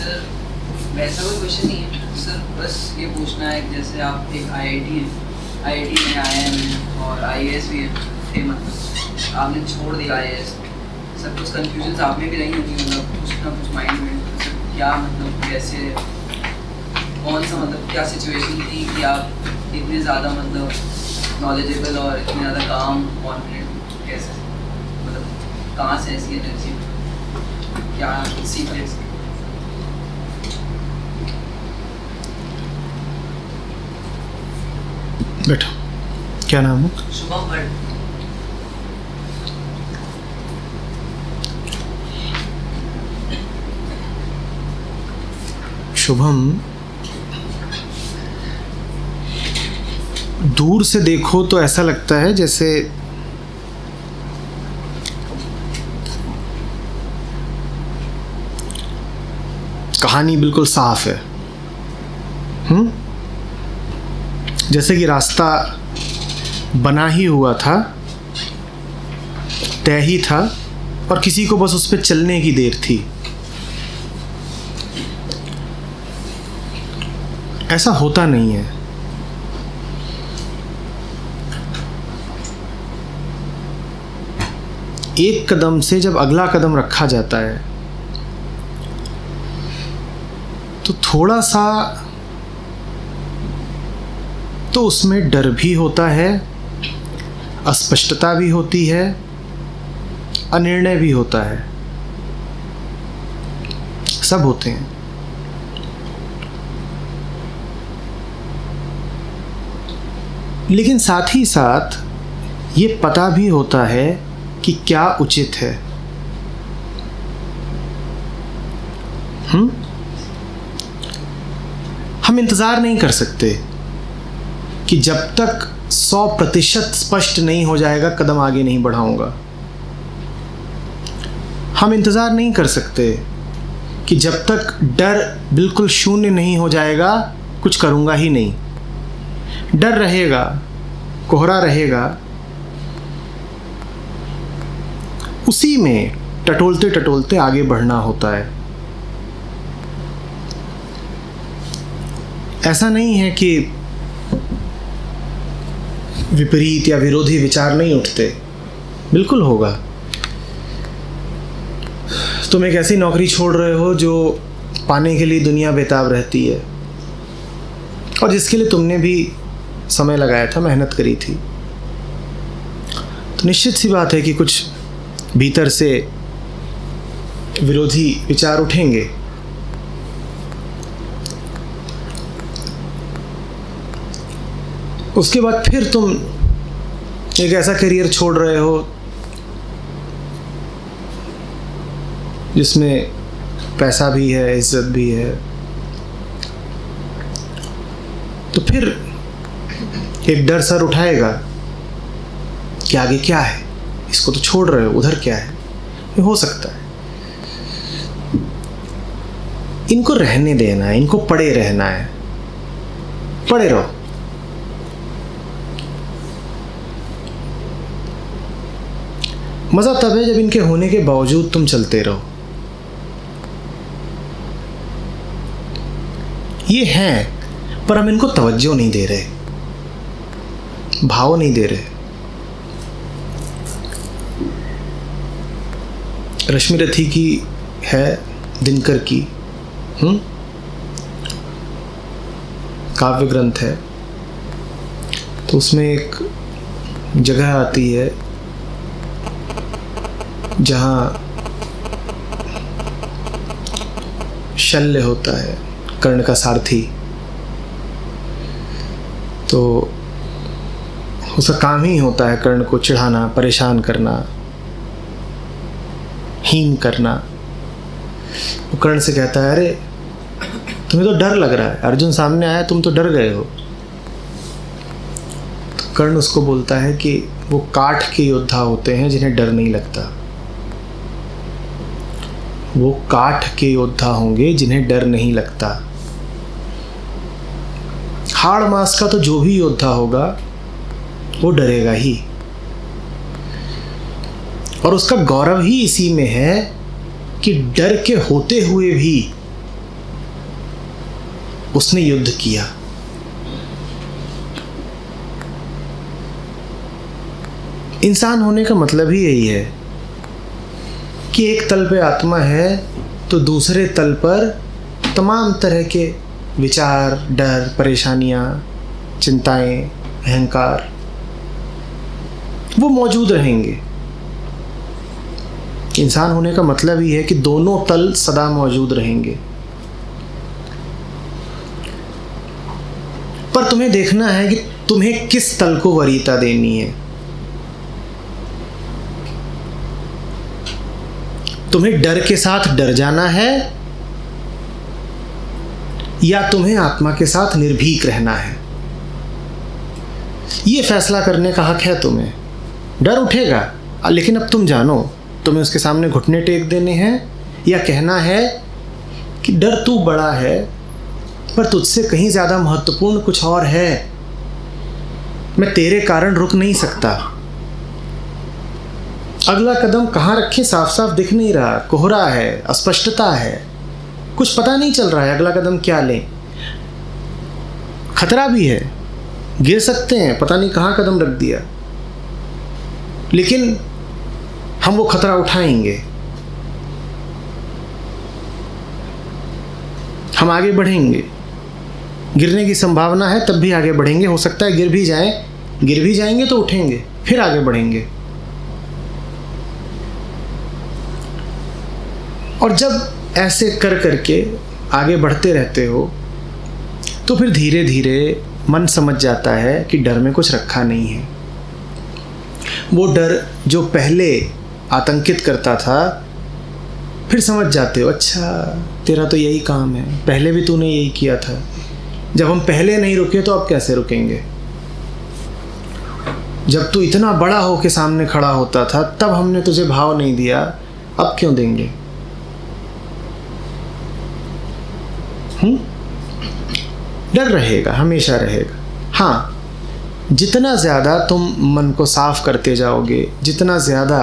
Sir वैसा कोई question नहीं है सर, बस ये पूछना है कि जैसे आप एक आईआईटी हैं, आईआईटी में आईआईएम है और आईएएस भी थे, मतलब आपने छोड़ दिया आईएएस, सब कुछ कन्फ्यूजन आप में भी रही होंगी, मतलब कुछ ना कुछ माइंड में सर क्या मतलब कैसे कौन सा मतलब क्या सिचुएशन थी कि आप इतने ज़्यादा मतलब नॉलेजेबल और इतने ज़्यादा काम कॉन्फिडेंट कैसे, मतलब कहाँ से ऐसी एनर्जी क्या सीक्रेट्स? बैठो, क्या नाम है? शुभम भट्ट। शुभम, दूर से देखो तो ऐसा लगता है जैसे कहानी बिल्कुल साफ है। जैसे कि रास्ता बना ही हुआ था, तय ही था और किसी को बस उस पर चलने की देर थी। ऐसा होता नहीं है। एक कदम से जब अगला कदम रखा जाता है तो थोड़ा सा तो उसमें डर भी होता है, अस्पष्टता भी होती है, अनिर्णय भी होता है, सब होते हैं। लेकिन साथ ही साथ ये पता भी होता है कि क्या उचित है। हम इंतज़ार नहीं कर सकते कि जब तक 100% स्पष्ट नहीं हो जाएगा कदम आगे नहीं बढ़ाऊंगा। हम इंतज़ार नहीं कर सकते कि जब तक डर बिल्कुल शून्य नहीं हो जाएगा कुछ करूंगा ही नहीं। डर रहेगा, कोहरा रहेगा, उसी में टटोलते टटोलते आगे बढ़ना होता है। ऐसा नहीं है कि विपरीत या विरोधी विचार नहीं उठते, बिल्कुल होगा। तुम एक ऐसी नौकरी छोड़ रहे हो जो पाने के लिए दुनिया बेताब रहती है और जिसके लिए तुमने भी समय लगाया था, मेहनत करी थी, तो निश्चित सी बात है कि कुछ भीतर से विरोधी विचार उठेंगे। उसके बाद फिर तुम एक ऐसा करियर छोड़ रहे हो जिसमें पैसा भी है, इज्जत भी है, तो फिर एक डर सर उठाएगा कि आगे क्या है, इसको तो छोड़ रहे हो, उधर क्या है। ये हो सकता है। इनको रहने देना है, इनको पड़े रहना है, पड़े रहो। मज़ा तब है जब इनके होने के बावजूद तुम चलते रहो। ये हैं पर हम इनको तवज्जो नहीं दे रहे, भाव नहीं दे रहे। रश्मि रथी की है, दिनकर की काव्य ग्रंथ है, तो उसमें एक जगह आती है जहाँ शल्य होता है, कर्ण का सारथी। तो उसका काम ही होता है कर्ण को चिढ़ाना, परेशान करना, हीन करना। वो कर्ण से कहता है, अरे तुम्हें तो डर लग रहा है, अर्जुन सामने आया, तुम तो डर गए हो। तो कर्ण उसको बोलता है कि वो काठ के योद्धा होते हैं जिन्हें डर नहीं लगता। वो काठ के योद्धा होंगे जिन्हें डर नहीं लगता। हाड़ मास का तो जो भी योद्धा होगा वो डरेगा ही, और उसका गौरव ही इसी में है कि डर के होते हुए भी उसने युद्ध किया। इंसान होने का मतलब ही यही है कि एक तल पे आत्मा है तो दूसरे तल पर तमाम तरह के विचार, डर, परेशानियां, चिंताएं, अहंकार वो मौजूद रहेंगे। इंसान होने का मतलब ही है कि दोनों तल सदा मौजूद रहेंगे। पर तुम्हें देखना है कि तुम्हें किस तल को वरीयता देनी है। तुम्हें डर के साथ डर जाना है या तुम्हें आत्मा के साथ निर्भीक रहना है। यह फैसला करने का हक है तुम्हें। डर उठेगा, लेकिन अब तुम जानो तुम्हें उसके सामने घुटने टेक देने हैं या कहना है कि डर तू बड़ा है पर तुझसे कहीं ज़्यादा महत्वपूर्ण कुछ और है। मैं तेरे कारण रुक नहीं सकता। अगला कदम कहाँ रखें साफ साफ दिख नहीं रहा, कोहरा है, अस्पष्टता है, कुछ पता नहीं चल रहा है अगला कदम क्या लें। खतरा भी है, गिर सकते हैं, पता नहीं कहाँ कदम रख दिया, लेकिन हम वो खतरा उठाएंगे। हम आगे बढ़ेंगे। गिरने की संभावना है तब भी आगे बढ़ेंगे। हो सकता है गिर भी जाएंगे तो उठेंगे, फिर आगे बढ़ेंगे। और जब ऐसे कर करके आगे बढ़ते रहते हो तो फिर धीरे धीरे मन समझ जाता है कि डर में कुछ रखा नहीं है। वो डर जो पहले आतंकित करता था, फिर समझ जाते हो अच्छा तेरा तो यही काम है, पहले भी तूने यही किया था। जब हम पहले नहीं रुके तो अब कैसे रुकेंगे? जब तू इतना बड़ा हो के सामने खड़ा होता था तब हमने तुझे भाव नहीं दिया, अब क्यों देंगे? डर रहेगा, हमेशा रहेगा। हाँ, जितना ज़्यादा तुम मन को साफ करते जाओगे, जितना ज़्यादा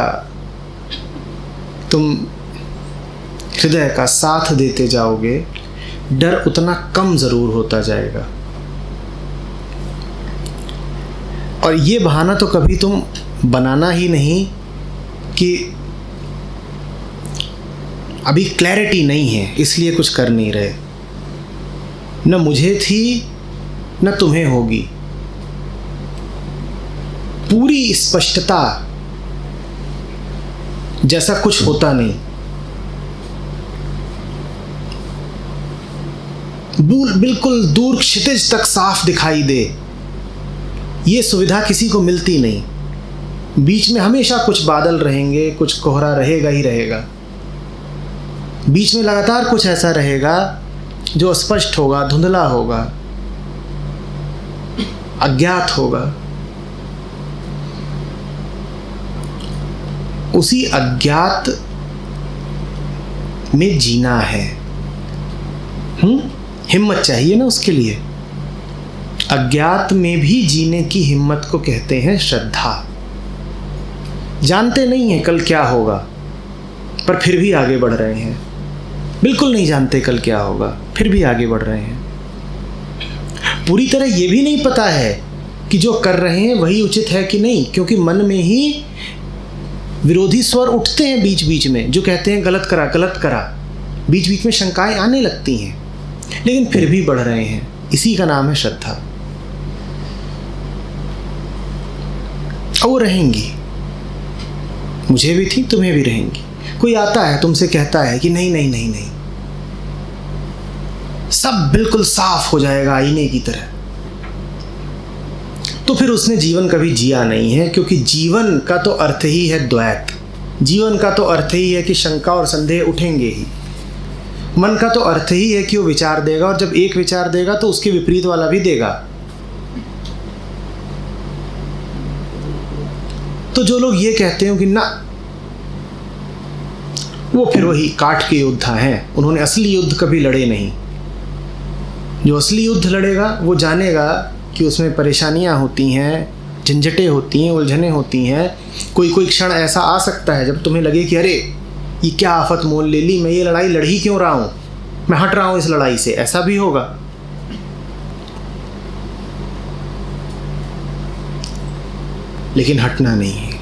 तुम हृदय का साथ देते जाओगे, डर उतना कम ज़रूर होता जाएगा। और ये बहाना तो कभी तुम बनाना ही नहीं कि अभी क्लैरिटी नहीं है इसलिए कुछ कर नहीं रहे। न मुझे थी न तुम्हें होगी। पूरी स्पष्टता जैसा कुछ होता नहीं। बिल्कुल दूर क्षितिज तक साफ दिखाई दे, ये सुविधा किसी को मिलती नहीं। बीच में हमेशा कुछ बादल रहेंगे, कुछ कोहरा रहेगा ही रहेगा। बीच में लगातार कुछ ऐसा रहेगा जो अस्पष्ट होगा, धुंधला होगा, अज्ञात होगा। उसी अज्ञात में जीना है। हिम्मत चाहिए ना उसके लिए। अज्ञात में भी जीने की हिम्मत को कहते हैं श्रद्धा। जानते नहीं हैं कल क्या होगा, पर फिर भी आगे बढ़ रहे हैं। बिल्कुल नहीं जानते कल क्या होगा, फिर भी आगे बढ़ रहे हैं। पूरी तरह ये भी नहीं पता है कि जो कर रहे हैं वही उचित है कि नहीं, क्योंकि मन में ही विरोधी स्वर उठते हैं बीच बीच में जो कहते हैं गलत करा गलत करा। बीच बीच में शंकाएं आने लगती हैं, लेकिन फिर भी बढ़ रहे हैं। इसी का नाम है श्रद्धा। और वो रहेंगी, मुझे भी थी, तुम्हें भी रहेंगी। कोई आता है तुमसे कहता है कि नहीं नहीं नहीं नहीं, सब बिल्कुल साफ हो जाएगा आईने की तरह, तो फिर उसने जीवन कभी जिया नहीं है। क्योंकि जीवन का तो अर्थ ही है द्वैत। जीवन का तो अर्थ ही है कि शंका और संदेह उठेंगे ही। मन का तो अर्थ ही है कि वो विचार देगा, और जब एक विचार देगा तो उसके विपरीत वाला भी देगा। तो जो लोग ये कहते हैं कि ना, वो फिर वही काट के योद्धा हैं। उन्होंने असली युद्ध कभी लड़े नहीं। जो असली युद्ध लड़ेगा वो जानेगा कि उसमें परेशानियां होती हैं, झंझटें होती हैं, उलझनें होती हैं। कोई क्षण ऐसा आ सकता है जब तुम्हें लगे कि अरे ये क्या आफत मोल ले ली, मैं ये लड़ाई लड़ ही क्यों रहा हूँ, मैं हट रहा हूँ इस लड़ाई से। ऐसा भी होगा। लेकिन हटना नहीं है।